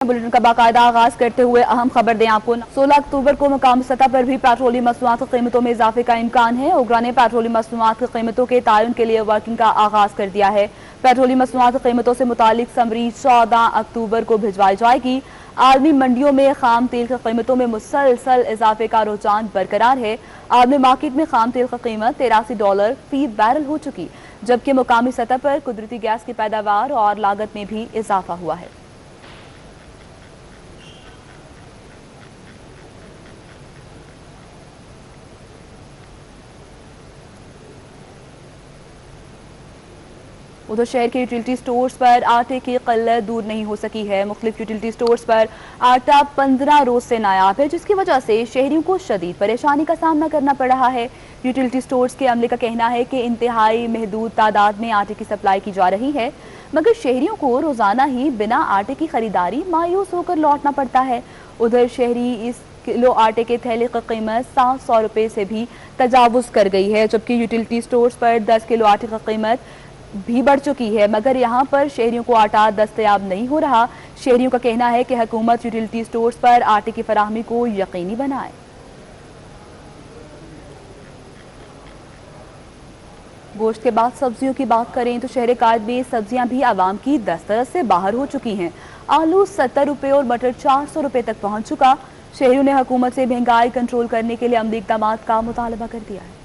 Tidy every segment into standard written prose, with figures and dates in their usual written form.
Bulletin का बाकायदा आगाज करते हुए अहम खबर दें आपको। 16 अक्टूबर को मुकामी सतह पर भी पेट्रोलियम मसनूआत की कीमतों में इजाफे का इम्कान है। ओगरा ने पेट्रोलियम मसनूआत की कीमतों के तयन के लिए वर्किंग का आगाज कर दिया है। पेट्रोलियम मसनूआत की कीमतों से मुतालिक समरी 14 अक्टूबर को भिजवाई जाएगी। आलमी मंडियों में खाम तेल की कीमतों में मुसलसल इजाफे का रुझान बरकरार है। आलमी मार्केट में खाम तेल की कीमत $83 फी बैरल हो चुकी, जबकि मुकामी सतह पर कुदरती गैस की पैदावार और लागत में भी इजाफा हुआ है। उधर शहर के यूटिलिटी स्टोर्स पर आटे की किल्लत दूर नहीं हो सकी है। मुख्तलिफ यूटिलिटी स्टोर्स पर आटा 15 रोज से नायाब है, जिसकी वजह से शहरियों को शदीद परेशानी का सामना करना पड़ रहा है। यूटिलिटी स्टोर्स के अमले का कहना है कि इंतहाई महदूद तादाद में आटे की सप्लाई की जा रही है, मगर शहरियों को रोजाना ही बिना आटे की खरीदारी मायूस होकर लौटना पड़ता है। उधर शहरी इस किलो आटे के थैले की कीमत 700 रुपये से भी तजावुज कर गई है, जबकि यूटिलिटी स्टोर्स पर 10 किलो आटे की कीमत भी बढ़ चुकी है, मगर यहां पर शहरियों को आटा दस्तयाब नहीं हो रहा। शहरियों का कहना है कि हुकूमत यूटिलिटी स्टोर्स पर आटे की फराहमी को यकीनी बनाए। गोश्त के बाद सब्जियों की बात करें तो शहर कायद में सब्जियां भी आवाम की दस्तरस से बाहर हो चुकी हैं। आलू 70 रुपये और मटर 400 रुपये तक पहुंच चुका। शहरियों ने हुकूमत से महंगाई कंट्रोल करने के लिए अमली इक़दाम का मुतालबा कर दिया है।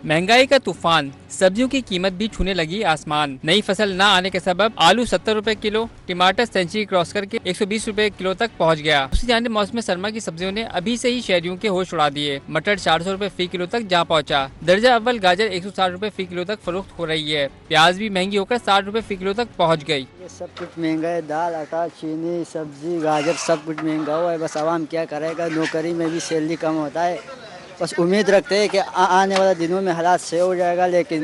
महंगाई का तूफान, सब्जियों की कीमत भी छूने लगी आसमान। नई फसल न आने के सबब आलू 70 रुपए किलो, टमाटर सेंचुरी क्रॉस करके 120 रुपए किलो तक पहुंच गया। दूसरी जानिब मौसम सरमा की सब्जियों ने अभी से ही शहरियों के होश उड़ा दिए। मटर 400 रुपए फी किलो तक जा पहुंचा। दर्जा अव्वल गाजर 160 रुपए फी किलो तक फरोख्त हो रही है। प्याज भी महंगी होकर 60 रुपए फी किलो तक पहुँच गयी। सब कुछ महंगा है, दाल, आटा, चीनी, सब्जी, गाजर सब कुछ महंगा हुआ है। बस आवाम क्या करेगा, नौकरी में भी सैलरी कम होता है। बस उम्मीद रखते हैं कि आने वाले दिनों में हालात से हो जाएगा, लेकिन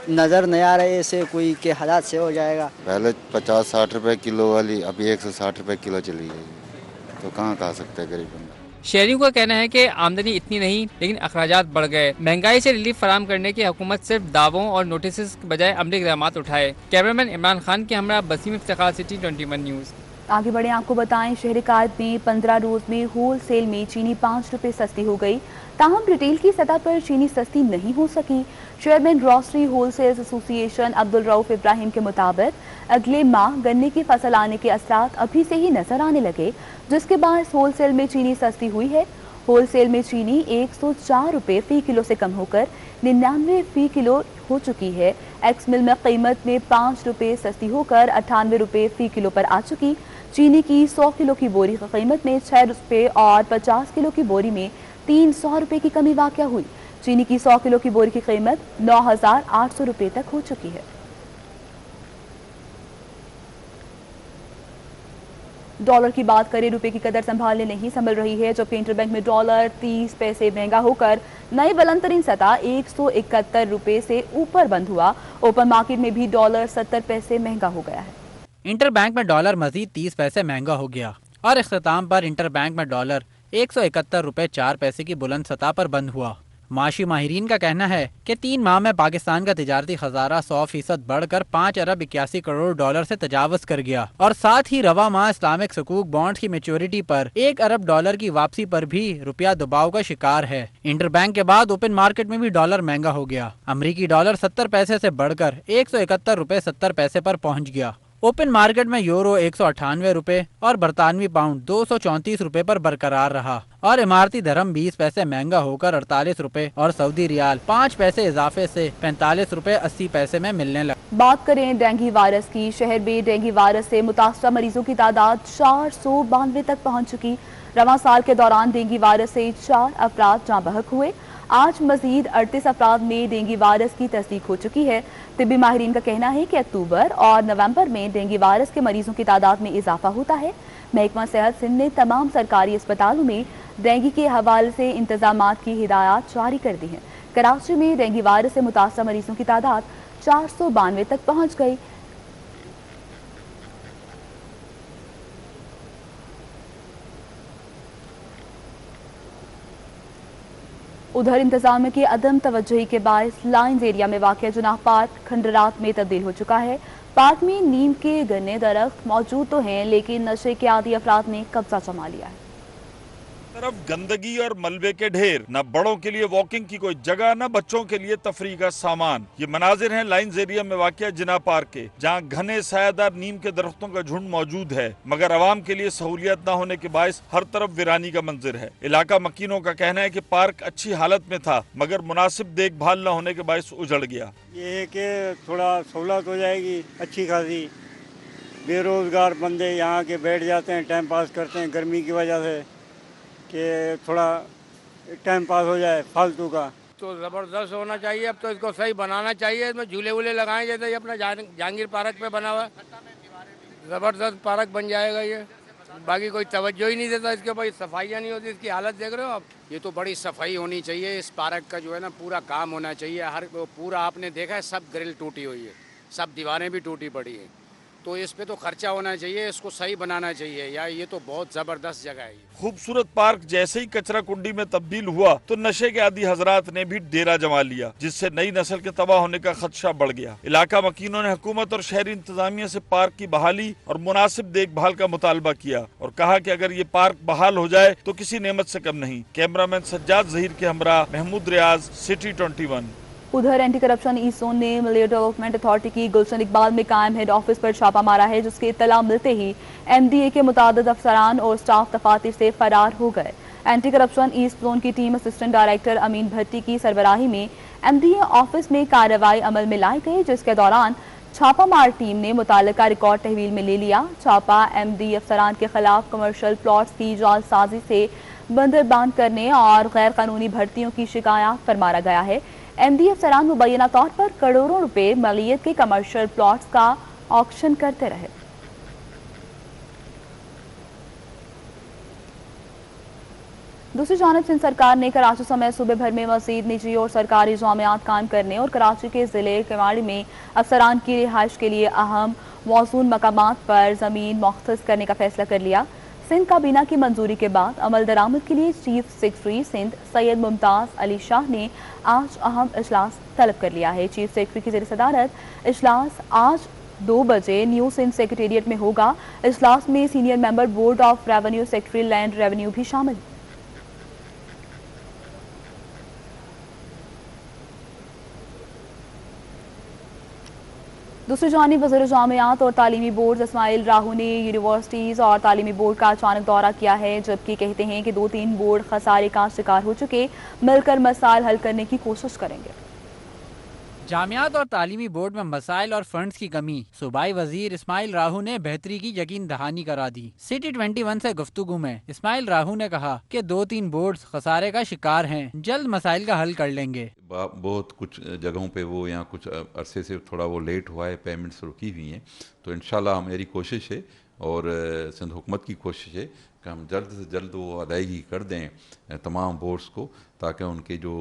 नज़र नहीं आ रहे ऐसे कोई के हालात से हो जाएगा। पहले 50-60 रुपए किलो वाली अभी 160 रुपए किलो चली गई, तो कहाँ खा सकते हैं गरीब बंदा। शहरियों का कहना है कि आमदनी इतनी नहीं, लेकिन अखराजात बढ़ गए। महंगाई से रिलीफ फराम करने की हुकूमत सिर्फ दावों और नोटिस के बजाय अमली इक़दाम उठाए। कैमरामैन इमरान खान के हमरा बसीम इफ्तिखार, सिटी 21 न्यूज़। आगे बढ़े, आपको बताएं शहर कायद में 15 रोज में होल सेल में चीनी 5 रुपये सस्ती हो गई। ताहम रिटेल की सतह पर चीनी सस्ती नहीं हो सकी। Chairman grocery wholesales association Abdul Rauf Ibrahim के मुताबिक अगले माह गन्ने की फसल आने के असरात अभी से ही नजर आने लगे, जिसके बाद होल सेल में चीनी सस्ती हुई है। होल सेल में चीनी 104 रुपये फी किलो से कम होकर 99 फी किलो हो चुकी है। एक्स मिल में कीमत में 5 रुपये सस्ती होकर 98 रुपये फी किलो पर आ चुकी। चीनी की 100 किलो की बोरी की कीमत में 6 रुपये और 50 किलो की बोरी में 300 रुपये की कमी वाक़या हुई। चीनी की 100 किलो की बोरी की कीमत 9,800 रुपये तक हो चुकी है। डॉलर की बात करें, रुपए की कदर संभालने नहीं संभल रही है, जबकि इंटरबैंक में डॉलर 30 पैसे महंगा होकर नई बुलंदतरीन सतह 171 रुपये से ऊपर बंद हुआ। ओपन मार्केट में भी डॉलर 70 पैसे महंगा हो गया है। इंटरबैंक में डॉलर मजीद 30 पैसे महंगा हो गया और इख्तिताम पर इंटरबैंक में डॉलर 171 रुपये 4 पैसे की बुलंद सतह पर बंद हुआ। माशी माहिरीन का कहना है कि 3 माह में पाकिस्तान का तिजारती खजाना 100% बढ़कर 5 अरब 81 करोड़ डॉलर से तजावज कर गया और साथ ही रवा माह इस्लामिक सुकूक बॉन्ड की मेच्योरिटी पर 1 अरब डॉलर की वापसी पर भी रुपया दबाव का शिकार है। इंटरबैंक के बाद ओपन मार्केट में भी डॉलर महंगा हो गया। अमरीकी डॉलर 70 पैसे से बढ़कर 171 रुपये 70 पैसे पर पहुँच गया। ओपन मार्केट में यूरो 198 रुपए और बरतानवी पाउंड 234 रुपए पर बरकरार रहा और इमारती धर्म 20 पैसे महंगा होकर 48 रुपए और सऊदी रियाल 5 पैसे इजाफे से 45 रुपए 80 पैसे में मिलने लगा। बात करें डेंगू वायरस की, शहर में डेंगू वायरस से मुतासरा मरीजों की तादाद 492 तक पहुँच चुकी। रवां साल के दौरान डेंगू वायरस से 4 अफराद जाँ बहक हुए। आज मजीद 38 अफराद में डेंगू वायरस की तस्दीक हो चुकी है। तिब्बी माहिरीन का कहना है कि अक्टूबर और नवंबर में डेंगू वायरस के मरीजों की तादाद में इजाफा होता है। महकमा सेहत सिंध ने तमाम सरकारी अस्पतालों में डेंगू के हवाले से इंतजामात की हिदायत जारी कर दी है। कराची में डेंगू वायरस से मुतासरा मरीजों की तादाद 492 तक पहुँच गई। उधर इंतजामिया की अदम तवज्जुही के बायस लाइन्स एरिया में वाक़या जुनाह पार्क खंडरात में तब्दील हो चुका है। पार्क में नीम के घने दरख्त मौजूद तो हैं, लेकिन नशे के आदी अफराद ने कब्जा जमा लिया है। तरफ गंदगी और मलबे के ढेर, न बड़ों के लिए वॉकिंग की कोई जगह, न बच्चों के लिए तफरीह का सामान। ये मनाजिर हैं लाइन्स एरिया में वाक़िया जिना पार्क के, जहाँ घने सायादार नीम के दरख्तों का झुंड मौजूद है, मगर आवाम के लिए सहूलियत न होने के बायस हर तरफ वीरानी का मंजर है। इलाका मकीनों का कहना है कि पार्क अच्छी हालत में था, मगर मुनासिब देखभाल न होने के बायस उजड़ गया। ये है कि थोड़ा सहूलत हो जाएगी अच्छी खासी, बेरोजगार बंदे यहाँ के बैठ जाते हैं, टाइम पास करते हैं गर्मी की वजह से, कि थोड़ा टाइम पास हो जाए फालतू का। तो ज़बरदस्त होना चाहिए, अब तो इसको सही बनाना चाहिए, इसमें झूले वूले लगाएं जैसे ये अपना जहांगीर पार्क पे बना हुआ है, ज़बरदस्त पार्क बन जाएगा ये। बाकी कोई तवज्जो ही नहीं देता इसके ऊपर, सफाइयाँ नहीं होती, इसकी हालत देख रहे हो आप। ये तो बड़ी सफाई होनी चाहिए, इस पार्क का जो है ना पूरा काम होना चाहिए। हर पूरा आपने देखा है, सब ग्रिल टूटी हुई है, सब दीवारें भी टूटी पड़ी है, तो इस पे तो खर्चा होना चाहिए, इसको सही बनाना चाहिए। या ये तो बहुत जबरदस्त जगह है। खूबसूरत पार्क जैसे ही कचरा कुंडी में तब्दील हुआ तो नशे के आदी हजरात ने भी डेरा जमा लिया, जिससे नई नस्ल के तबाह होने का खदशा बढ़ गया। इलाका मकीनों ने हुकूमत और शहरी इंतजामिया से पार्क की बहाली और मुनासिब देखभाल का मुतालबा किया और कहा कि अगर ये पार्क बहाल हो जाए तो किसी नेमत से कम नहीं। कैमरामैन सज्जाद जहीर के हमरा महमूद रियाज, सिटी 21। उधर एंटी करप्शन ईस्ट जोन ने मलेरिया डेवलपमेंट अथॉरिटी की गुलशन इकबाल में कायम हेड ऑफिस पर छापा मारा है, जिसकी इत्तला मिलते ही MDA के मुतादिद अफसरान और स्टाफ दफातर से फरार हो गए। एंटी करप्शन ईस्ट जोन की टीम असिस्टेंट डायरेक्टर अमीन भट्टी की सरबराही में MDA ऑफिस में कार्रवाई अमल में लाई गई, जिसके दौरान छापामार टीम ने मुताल्लिका रिकॉर्ड तहवील में ले लिया। छापा MD अफसरान के खिलाफ कमर्शियल प्लॉट्स की जालसाजी से बंदरबान करने और गैर कानूनी भर्तियों की शिकायत पर मारा गया है। MD अफसरान मुबैना तौर पर करोड़ों रुपए मलियत के कमर्शियल प्लॉट्स का ऑक्शन करते रहे। दूसरी जानिब सिंध सरकार ने कराची समेत सूबे भर में मजीद निजी और सरकारी जामियात कायम करने और कराची के जिले केवाड़ी में अफसरान की रिहाइश के लिए अहम मौजून मकामात पर जमीन मुख्तस करने का फैसला कर लिया। सिंध काबीना की मंजूरी के बाद अमल दरामद के लिए चीफ सेक्रेटरी सिंध सैयद मुमताज अली शाह ने आज अहम इजलास तलब कर लिया है। चीफ सेक्रेटरी की ज़ेर सदारत इजलास आज 2 बजे न्यू सिंध सेक्रेटेरिएट में होगा। इजलास में senior member board of revenue secretary land revenue भी शामिल। दूसरी जानिब वज़ीर जामियात और तालीमी बोर्ड इस्माइल राहू ने यूनिवर्सिटीज़ और तालीमी बोर्ड का अचानक दौरा किया है, जबकि कहते हैं कि 2-3 बोर्ड खसारे का शिकार हो चुके, मिलकर मसाइल हल करने की कोशिश करेंगे। जामियात और तालीमी बोर्ड में मसाइल और फंड्स की कमी, सूबाई वजीर इस्माइल राहू ने बेहतरी की यकीन दहानी करा दी। सिटी 21 से गुफ्तगू में इस्माइल राहू ने कहा कि 2-3 बोर्ड खसारे का शिकार हैं, जल्द मसाइल का हल कर लेंगे। बहुत कुछ जगहों पे वो यहाँ कुछ अरसे से थोड़ा वो लेट हुआ है, पेमेंट्स रुकी हुई हैं, तो इंशाल्लाह मेरी कोशिश है और सिंध हुकूमत की कोशिश है कि हम जल्द से जल्द वो अदायगी कर दें तमाम बोर्ड्स को, ताकि उनके जो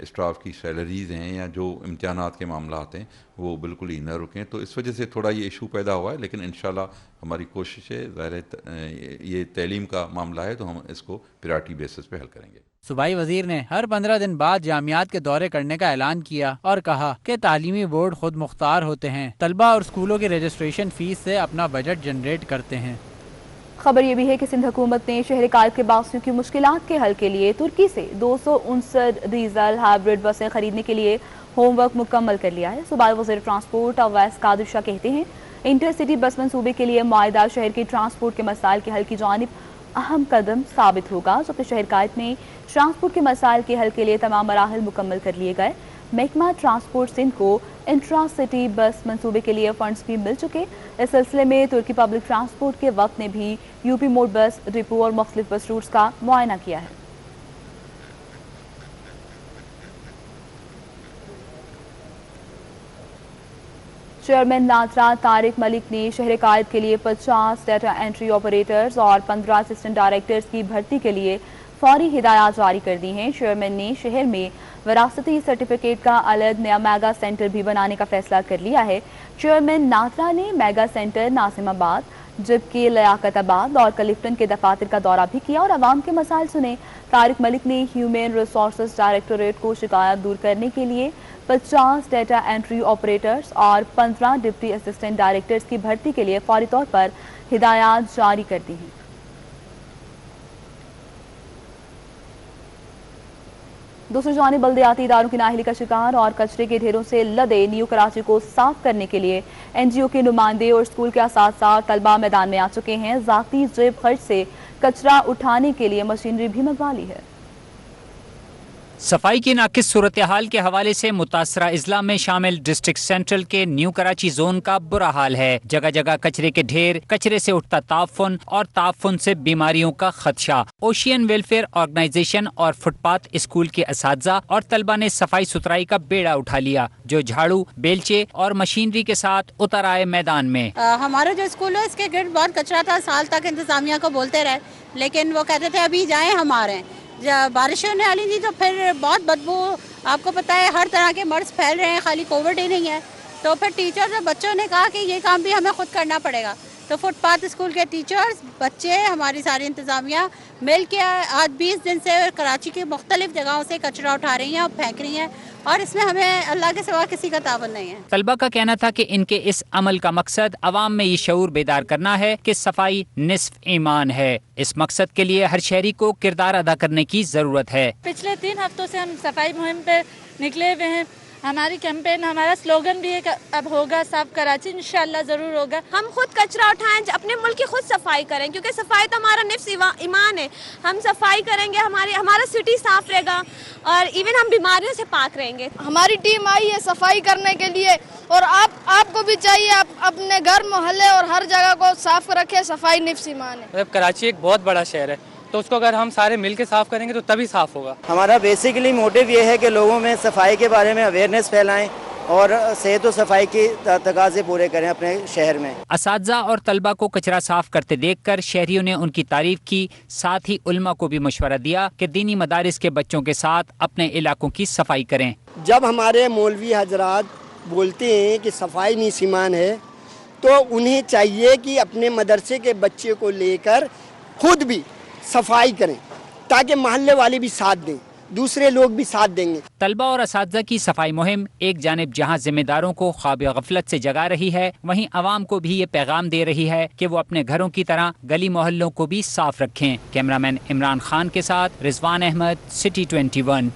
स्टाफ की सैलरीज़ हैं या जो इम्तिहानात के मामलात हैं वो बिल्कुल ही न रुकें। तो इस वजह से थोड़ा ये इशू पैदा हुआ है, लेकिन इंशाल्लाह हमारी कोशिश है, ज़ाहिर ये तालीम का मामला है तो हम इसको प्रायोरिटी बेसिस पे हल करेंगे। सूबाई वजीर ने हर 15 दिन बाद जामियात के दौरे करने का ऐलान किया और कहा कि तालीमी बोर्ड खुद मुख्तार होते हैं, तलबा और स्कूलों की रजिस्ट्रेशन फीस से अपना बजट जनरेट करते हैं। खबर यह भी है कि सिंध हुकूमत ने शहर कायद के बासियों की मुश्किलात के हल के लिए तुर्की से 259 डीजल हाइब्रिड बसें खरीदने के लिए होमवर्क मुकम्मल कर लिया है। सूबाई वज़ीर ट्रांसपोर्ट अवैस कादिर शाह कहते हैं इंटरसिटी बस मंसूबे के लिए मुआहिदा शहर के ट्रांसपोर्ट के मसाइल के हल की जानिब अहम कदम साबित होगा, जबकि शहर कायद में ट्रांसपोर्ट के मसाइल के हल के लिए तमाम मराहल मुकम्मल कर लिए गए। महकमा ट्रांसपोर्ट सिंध को इंट्रा सिटी बस मंसूबे के लिए फंड्स भी मिल चुके। इस सिलसिले में तुर्की पब्लिक ट्रांसपोर्ट के वक्त ने भी यूपी मोड बस डिपो और मुख्तलिफ बस रूट्स का मुआयना किया है। चेयरमैन नादरा तारिक मलिक ने शहर कायद के लिए 50 डाटा एंट्री ऑपरेटर्स और 15 असिस्टेंट डायरेक्टर्स की भर्ती के लिए फौरी हिदायत जारी कर दी हैं। चेयरमैन ने शहर में विरासती सर्टिफिकेट का अलग नया मेगा सेंटर भी बनाने का फैसला कर लिया है। चेयरमैन नादरा ने मेगा सेंटर नासिमाबाद, जबकि लियाकताबाद और क्लिफ्टन के दफातर का दौरा भी किया और आवाम के मसाइल सुने। तारिक मलिक ने ह्यूमन रिसोर्सेज डायरेक्टोरेट को शिकायत दूर करने के लिए 50 डेटा एंट्री ऑपरेटर्स और 15 डिप्टी असिस्टेंट डायरेक्टर्स की भर्ती के लिए फौरी तौर पर हिदायत जारी कर दी हैं। दूसरी जानिब बल्दियाती इदारों की नाअहली का शिकार और कचरे के ढेरों से लदे न्यू कराची को साफ करने के लिए NGO के नुमाइंदे और स्कूल के असातिज़ा और तलबा मैदान में आ चुके हैं। ज़ाती जेब खर्च से कचरा उठाने के लिए मशीनरी भी मंगवा ली है। सफाई की नाकिस सूरत हाल के हवाले से मुतासरा अजला में शामिल डिस्ट्रिक्ट सेंट्रल के न्यू कराची जोन का बुरा हाल है। जगह जगह कचरे के ढेर, कचरे से उठता ताफुन और ताफुन से बीमारियों का खदशा। ओशियन वेलफेयर ऑर्गेनाइजेशन और फुटपाथ स्कूल के असातिज़ा और तलबा ने सफाई सुथराई का बेड़ा उठा लिया, जो झाड़ू, बेलचे और मशीनरी के साथ उतर आए मैदान में। हमारा जो स्कूल है इसके गिर्द बहुत कचरा था। साल तक इंतजामिया को बोलते रहे, लेकिन वो कहते थे अभी जाए हमारे। जब बारिश होने वाली थी तो फिर बहुत बदबू, आपको पता है हर तरह के मर्ज फैल रहे हैं, खाली कोविड ही नहीं है। तो फिर टीचर्स और बच्चों ने कहा कि ये काम भी हमें खुद करना पड़ेगा। तो फुटपाथ स्कूल के टीचर्स, बच्चे, हमारी सारी इंतजामिया मिल के आज 20 दिन से कराची की मुख्तलिफ जगहों से कचरा उठा रही हैं और फेंक रही हैं, और इसमें हमें अल्लाह के सिवा किसी का तावन नहीं है। तलबा का कहना था कि इनके इस अमल का मकसद अवाम में ये शऊर बेदार करना है कि सफाई निस्फ ईमान है। इस मकसद के लिए हर शहरी को किरदार अदा करने की जरूरत है। पिछले 3 हफ्तों से हम सफाई मुहिम पे निकले हुए हैं। हमारी कैंपेन, हमारा स्लोगन भी है अब होगा साफ कराची, इंशाल्लाह जरूर होगा। हम खुद कचरा उठाएं, अपने मुल्क की खुद सफाई करें, क्योंकि सफाई तो हमारा निफ्स ईमान है। हम सफाई करेंगे, हमारा सिटी साफ रहेगा और इवन हम बीमारियों से पाक रहेंगे। हमारी टीम आई है सफाई करने के लिए, और आपको भी चाहिए आप अपने घर, मोहल्ले और हर जगह को साफ रखें। सफाई निफ्स ईमान है। कराची एक बहुत बड़ा शहर है, तो उसको अगर हम सारे मिलकर साफ करेंगे तो तभी साफ होगा। हमारा बेसिकली मोटिव ये है कि लोगों में सफाई के बारे में अवेयरनेस फैलाएं और सेहत और सफाई के तकाजे पूरे करें अपने शहर में। असातिज़ा और तलबा को कचरा साफ करते देखकर शहरियों ने उनकी तारीफ की। साथ ही उल्मा को भी मशवरा दिया कि दीनी मदारिस के बच्चों के साथ अपने इलाकों की सफाई करें। जब हमारे मौलवी हजरात बोलते हैं कि सफाई निस्मान है, तो उन्हें चाहिए कि अपने मदरसे के बच्चे को लेकर खुद भी सफाई करें, ताकि मोहल्ले वाले भी साथ दें, दूसरे लोग भी साथ देंगे। तलबा और असातिज़ा की सफाई मुहिम एक जानिब जहां जिम्मेदारों को ख्वाब गफलत से जगा रही है, वहीं आवाम को भी ये पैगाम दे रही है कि वो अपने घरों की तरह गली मोहल्लों को भी साफ रखें। कैमरामैन इमरान खान के साथ रिजवान अहमद, सिटी 21।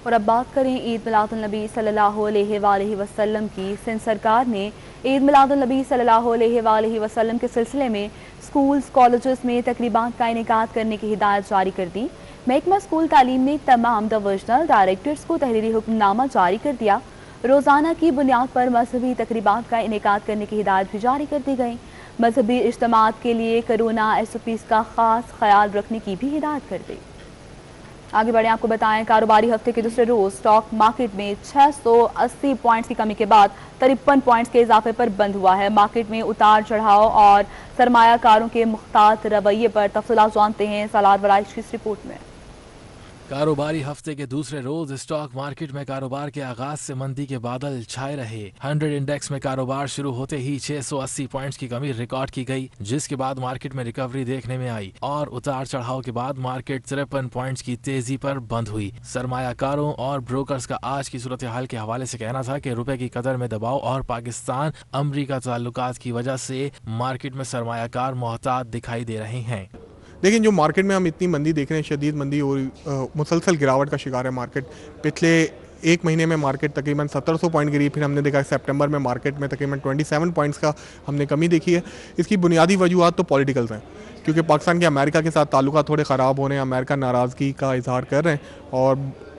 और अब बात करें ईद मिलादुन्नबी सल्लल्लाहु अलैहि वसल्लम की। सिंध सरकार ने ईद मिलादुन्नबी सल्लल्लाहु अलैहि वसल्लम के सिलसिले में स्कूल्स, कॉलेजेस में तकरीबात का इनेकाद करने की हिदायत जारी कर दी। महकमा स्कूल तालीम ने तमाम डिविजनल डायरेक्टर्स को तहरीरी हुक्मनामा जारी कर दिया। रोज़ाना की बुनियाद पर मजहबी तकरीबात का इनेकाद करने की हिदायत भी जारी कर दी गई। मजहबी इज्तिमात के लिए कोरोना SOPs का खास ख्याल रखने की भी हिदायत कर दी। आगे बढ़े, आपको बताएं कारोबारी हफ्ते के दूसरे रोज स्टॉक मार्केट में 680 पॉइंट्स की कमी के बाद 53 पॉइंट्स के इजाफे पर बंद हुआ है। मार्केट में उतार चढ़ाव और सरमायाकारों के मुख्तात रवैये पर तफसीलात जानते हैं सलार वराइश की इस रिपोर्ट में। कारोबारी हफ्ते के दूसरे रोज स्टॉक मार्केट में कारोबार के आगाज से मंदी के बादल छाए रहे। 100 इंडेक्स में कारोबार शुरू होते ही 680 पॉइंट्स की कमी रिकॉर्ड की गई, जिसके बाद मार्केट में रिकवरी देखने में आई और उतार चढ़ाव के बाद मार्केट 53 पॉइंट्स की तेजी पर बंद हुई। सरमायाकारों और ब्रोकर्स का आज की सूरत हाल के हवाले से कहना था कि रुपए की कदर में दबाव और पाकिस्तान अमरीका ताल्लुकात की वजह से मार्केट में सरमायाकार मोहतात दिखाई दे रहे हैं। लेकिन जो मार्केट में हम इतनी मंदी देख रहे हैं, शदीद मंदी और मुसलसल गिरावट का शिकार है मार्केट। पिछले एक महीने में मार्केट तकरीबन 1700 पॉइंट गिरी, फिर हमने देखा सितंबर में मार्केट में तकरीबन 27 पॉइंट्स का हमने कमी देखी है। इसकी बुनियादी वजूहत तो पॉलिटिकल्स हैं, क्योंकि पाकिस्तान के अमेरिका के साथ ताल्लुकात थोड़े ख़राब हो रहे हैं। अमेरिका नाराज़गी का इजहार कर रहे हैं और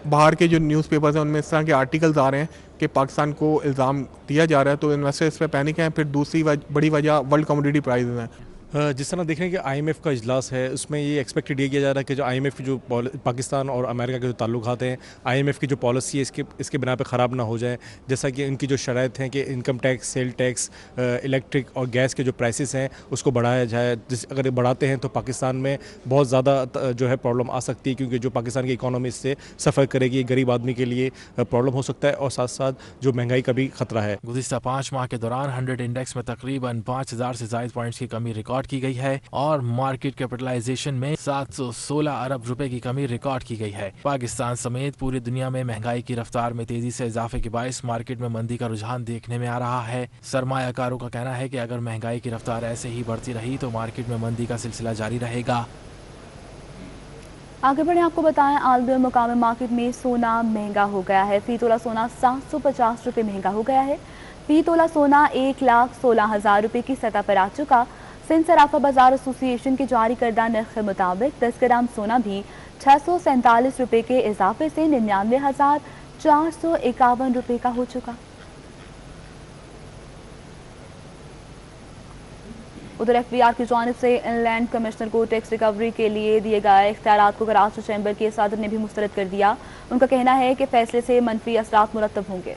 बाहर के जो न्यूज़पेपर्स हैं उनमें इस तरह के आर्टिकल्स आ रहे हैं कि पाकिस्तान को इल्ज़ाम दिया जा रहा है, तो इन्वेस्टर्स पे पैनिक हैं। फिर दूसरी बड़ी वजह वर्ल्ड कमोडिटी प्राइसेस हैं। जिस तरह देख रहे हैं कि IMF का इजलास है, उसमें ये एक्सपेक्टेड ये किया जा रहा है कि जो IMF की जो पाकिस्तान और अमेरिका के जो ताल्लुकात हैं, IMF की जो पॉलिसी है इसके बिना पे ख़राब ना हो जाए। जैसा कि इनकी जो शराइत हैं कि income tax, sale tax, electric और गैस के जो प्राइसेस हैं उसको बढ़ाया जाए। अगर बढ़ाते हैं तो पाकिस्तान में बहुत ज़्यादा जो है प्रॉब्लम आ सकती है, क्योंकि जो पाकिस्तान की इकॉनमी इससे सफ़र करेगी, गरीब आदमी के लिए प्रॉब्लम हो सकता है और साथ साथ जो महंगाई का भी खतरा है। गुज़िश्ता 5 माह के दौरान 100 इंडेक्स में तकरीबन 5000 से ज़ायद पॉइंट्स की कमी रिकॉर्ड की गई है और मार्केट कैपिटलाइजेशन में 716 अरब रुपए की कमी रिकॉर्ड की गई है। पाकिस्तान समेत पूरी दुनिया में महंगाई की रफ्तार में तेजी से इजाफे के बायस मार्केट में मंदी का रुझान देखने में आ रहा है। सरमायाकारों का कहना है कि अगर महंगाई की रफ्तार ऐसे ही बढ़ती रही तो मार्केट में मंदी का सिलसिला जारी रहेगा। आगे बढ़े, आपको बताएं आलमी और मुकामी मार्केट में सोना महंगा हो गया है। फी तोला सोना 750 रुपये महंगा हो गया है। फी तोला सोना 1,16,000 रुपये की सतह पर आ चुका। सिंध सराफा बाजार एसोसिएशन के जारी करदा नर्ख के मुताबिक 10 ग्राम सोना भी 647 रुपये के इजाफे से 99,451 रुपये का हो चुका। उधर FBR की जानिब से इनलैंड कमिश्नर को टैक्स रिकवरी के लिए दिए गए इख्तियारात को कराची चैम्बर के सदर ने भी मुस्तरद कर दिया। उनका कहना है कि फैसले से मनफी असरात मुरतब होंगे।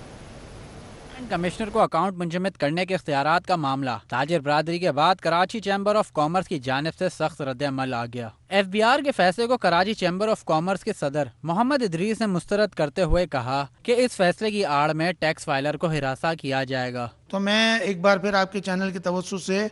कमिश्नर को अकाउंट मुंजमद करने के इख्तियारात का मामला ताजिर बरादरी के बाद कराची चैम्बर ऑफ कॉमर्स की जानिब से सख्त रद्द-ए-अमल आ गया। FBR के फैसले को कराची चैम्बर ऑफ कॉमर्स के सदर मोहम्मद इदरीस ने मुस्तरद करते हुए कहा कि इस फैसले की आड़ में टैक्स फाइलर को हिरासा किया जाएगा। तो मैं एक बार फिर आपके चैनल की तवज्जो से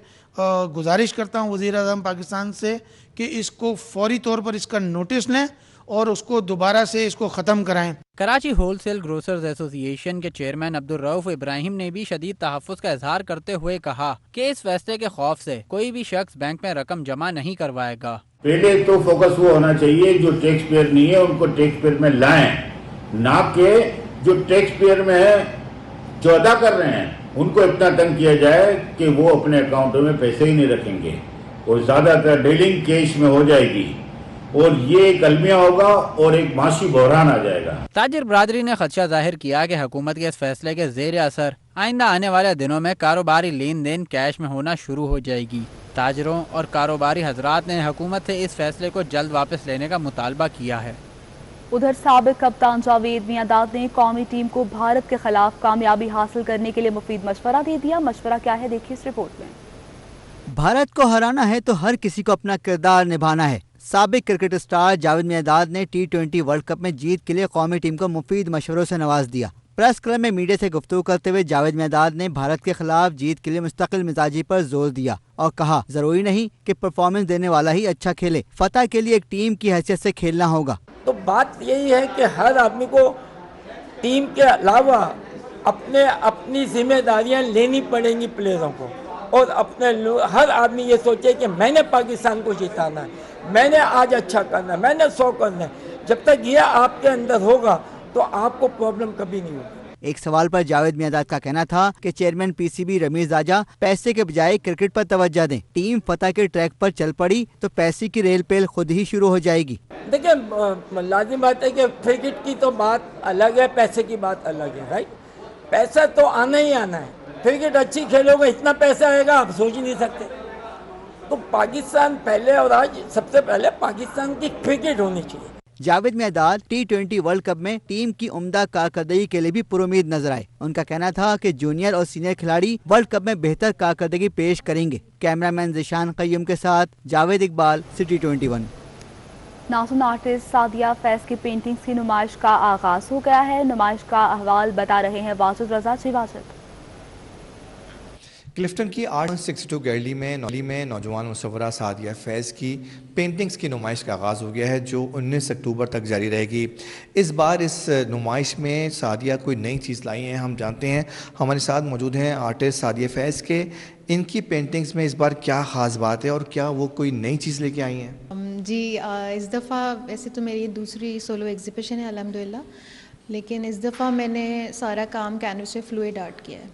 गुजारिश करता हूँ वज़ीर आज़म पाकिस्तान से कि इसको फौरी तौर पर इसका नोटिस लें और उसको दोबारा से इसको ख़त्म कराएं। कराची होलसेल ग्रोसर्स एसोसिएशन के चेयरमैन अब्दुल रऊफ इब्राहिम ने भी शदीद तहफ़्फ़ुज़ का इजहार करते हुए कहा कि इस फैसले के खौफ से कोई भी शख्स बैंक में रकम जमा नहीं करवाएगा। पहले तो फोकस वो होना चाहिए जो टैक्स पेयर नहीं है उनको टैक्स पेयर में लाएं, ना कि जो टैक्स पेयर में है जो अदा कर रहे हैं उनको इतना तंग किया जाए कि वो अपने अकाउंटों में पैसे ही नहीं रखेंगे और ज़्यादातर डीलिंग कैश में हो जाएगी और ये एक अलमिया होगा और एक माशी बहरान आ जाएगा। ताजिर बरादरी ने खदशा जाहिर किया कि हुकूमत के इस फैसले के ज़ेर असर आइंदा आने वाले दिनों में कारोबारी लेन देन कैश में होना शुरू हो जाएगी। ताजरों और कारोबारी हजरात ने हुकूमत से इस फैसले को जल्द वापस लेने का मुतालबा किया है। उधर साबिक कप्तान जावेद मियांदाद ने कौमी टीम को भारत के खिलाफ कामयाबी हासिल करने के लिए मुफीद मशवरा दे दिया। मशवरा क्या है, देखिए इस रिपोर्ट में। भारत को हराना है तो हर किसी को अपना किरदार निभाना है। साबिक क्रिकेट स्टार जावेद मियांदाद ने T20 वर्ल्ड कप में जीत के लिए कौमी टीम को मुफीद मशवरों से नवाज दिया। प्रेस क्लब में मीडिया से गुफ्तगू करते हुए जावेद मियांदाद ने भारत के खिलाफ जीत के लिए मुस्तकिल मिजाजी पर जोर दिया और कहा जरूरी नहीं कि परफॉर्मेंस देने वाला ही अच्छा खेले, फतह के लिए एक टीम की हैसियत से खेलना होगा। तो बात यही है कि हर आदमी को टीम के अलावा अपनी जिम्मेदारियां लेनी पड़ेंगी प्लेयरों को और हर आदमी ये सोचे कि मैंने पाकिस्तान को जिताना है, मैंने आज अच्छा करना है, मैंने 100 करना है। जब तक ये आपके अंदर होगा तो आपको प्रॉब्लम कभी नहीं होगी। एक सवाल पर जावेद मियांदाद का कहना था कि चेयरमैन PCB रमीज राजा पैसे के बजाय क्रिकेट पर तवज्जो दें। टीम फतह के ट्रैक पर चल पड़ी तो पैसे की रेल पेल खुद ही शुरू हो जाएगी। देखिए लाजिम बात है कि क्रिकेट की तो बात अलग है, पैसे की बात अलग है। राइट, पैसा तो आना ही आना है। क्रिकेट अच्छी खेलोगे इतना पैसा आएगा आप सोच ही नहीं सकते। तो पाकिस्तान पहले और आज सबसे पहले पाकिस्तान की क्रिकेट होनी चाहिए। Javed Miandad T20 world cup में टीम की उम्दा कारकर्दगी के लिए भी पुरुमीद नजर आए। उनका कहना था कि जूनियर और सीनियर खिलाड़ी वर्ल्ड कप में बेहतर कारकर्दगी पेश करेंगे। कैमरामैन जिशान क़य्यूम के साथ जावेद इकबाल, सिटी 21। नाज़ुन आर्टिस्ट सादिया फैज़ की पेंटिंग्स की नुमाइश का आगाज हो गया है। नुमाइश का अहवाल बता रहे हैं वाजिद रजा। जी वाजिद। क्लिफ्टन की आर्ट 62 गैलरी में नौजवान मुसव्वरा सादिया फैज़ की पेंटिंग्स की नुमाइश का आगाज़ हो गया है जो 19 अक्टूबर तक जारी रहेगी। इस बार इस नुमाइश में सादिया कोई नई चीज़ लाई है। हम जानते हैं, हमारे साथ मौजूद हैं आर्टिस्ट सादिया फैज़ के। इनकी पेंटिंग्स में इस बार क्या ख़ास बात है और क्या वो कोई नई चीज़ लेके आई हैं? जी इस दफ़ा वैसे तो मेरी दूसरी सोलो एग्जीबिशन है अल्हम्दुलिल्लाह, लेकिन इस दफ़ा मैंने सारा काम कैनवस पे फ्लूइड आर्ट किया है।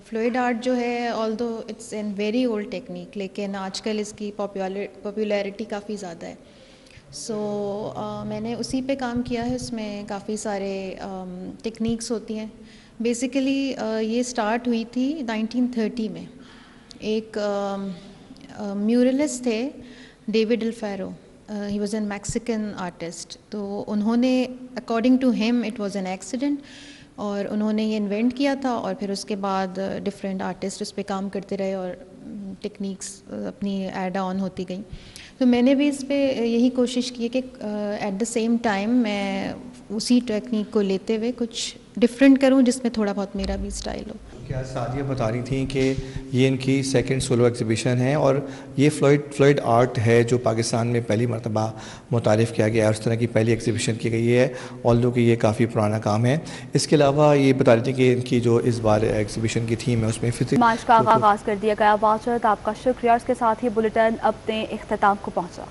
फ्लूइड आर्ट जो है although it's an very old technique, लेकिन आजकल इसकी पॉपुलैरिटी काफ़ी ज़्यादा है। सो मैंने उसी पे काम किया है। उसमें काफ़ी सारे टेक्निक्स होती हैं। बेसिकली ये स्टार्ट हुई थी 1930 में। एक म्यूरलिस्ट थे David Alfaro, he was an Mexican artist. तो उन्होंने according to him it was an accident और उन्होंने ये इन्वेंट किया था और फिर उसके बाद डिफरेंट आर्टिस्ट उस पर काम करते रहे और टेक्निक्स अपनी ऐड ऑन होती गई। तो मैंने भी इस पे यही कोशिश की है कि एट द सेम टाइम मैं उसी टेक्निक को लेते हुए कुछ डिफरेंट करूं जिसमें थोड़ा बहुत मेरा भी स्टाइल हो। क्या सादिया बता रही थी कि ये इनकी सेकंड सोलो एग्जीबिशन है और ये फ्लॉइड आर्ट है जो पाकिस्तान में पहली मरतबा मुतारिफ़ किया गया है, उस तरह की पहली एग्जीबिशन की गई है, ऑल्दो कि ये काफ़ी पुराना काम है। इसके अलावा ये बता रही थी कि इनकी जो इस बार एग्जीबिशन की थीम है उसमें मार्च का आगाज़ कर दिया गया। वाचक आपका शुक्रिया। इसके साथ ही बुलेटिन अपने इख्तिताम को पहुँचा।